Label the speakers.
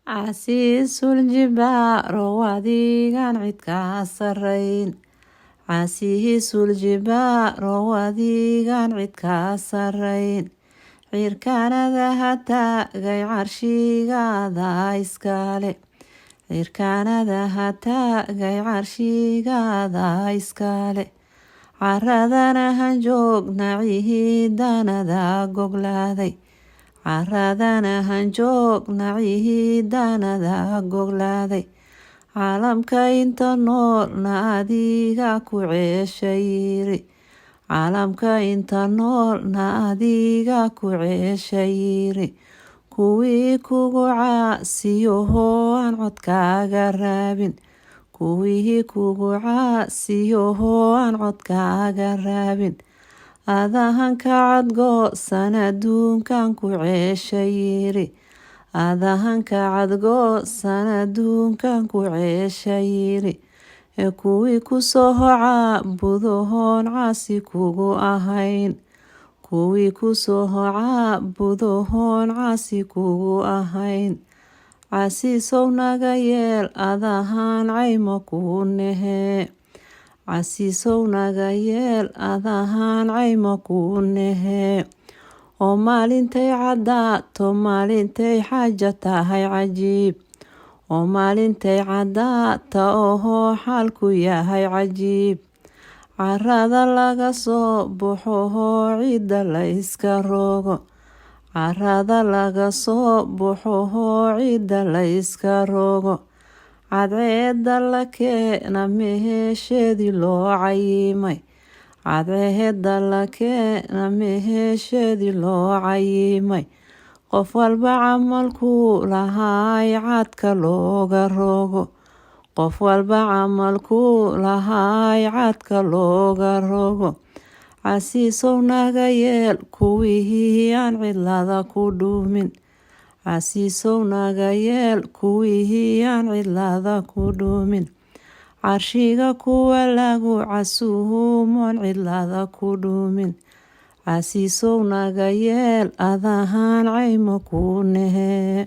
Speaker 1: عسيس الجبار واديغان عيد كاسرين عسيس الجبار واديغان عيد كاسرين عير كان ذهتا غي عرشيغا ذا إسكالي عير كان ذهتا غي عرشيغا ذا إسكالي عرادنا هنجوغ نعيه دانا ذا قوغلاذي عرادنا هنجوغ نعيه دانا ذا قوغلاذي caalamka inta noolna adiga ku ceeshayiri caalamka inta noolna adiga ku ceeshayiri kuwii kugu caasiyoho aan codkaaga raabin kuwii kugu caasiyoho aan codkaaga raabin adahanka cadgoosan adduunkan ku ceeshayiri adahanka cadgoosan adduunkan ku ceeshayiri ee kuwii kusoo caabudohoon caasi kugu ahayn kuwii kusoo caabudohoon caasi kugu ahayn casiisow naga yeel adahaan caymo kuu nehee casiisow naga yeel adahaan caymo kuu nehee oo maalintay caddaato maalintay xaaja tahay cajiib oo maalintay caddaata ohoo xaalku yahay cajiib carada laga soo baxohoo ciidda la iska rogo carada laga soo baxohoo ciidda la iska rogo cadceedda la keena meheesheedii loo cayimay cadceedda la keena meheesheedii loo cayimay qof walba camalkuu lahaay cadka looga rogo qof walba camalkuu lahaay cadka looga rogo casiisow naga yeel kuwihii aan cidlada ku dhuumin casiisow naga yeel kuwihii aan cidlada ku dhuumin carshiga kuwa lagu casuumoon cidlada ku dhuumin casiisow naga yeel adahaan caymo kuu nehee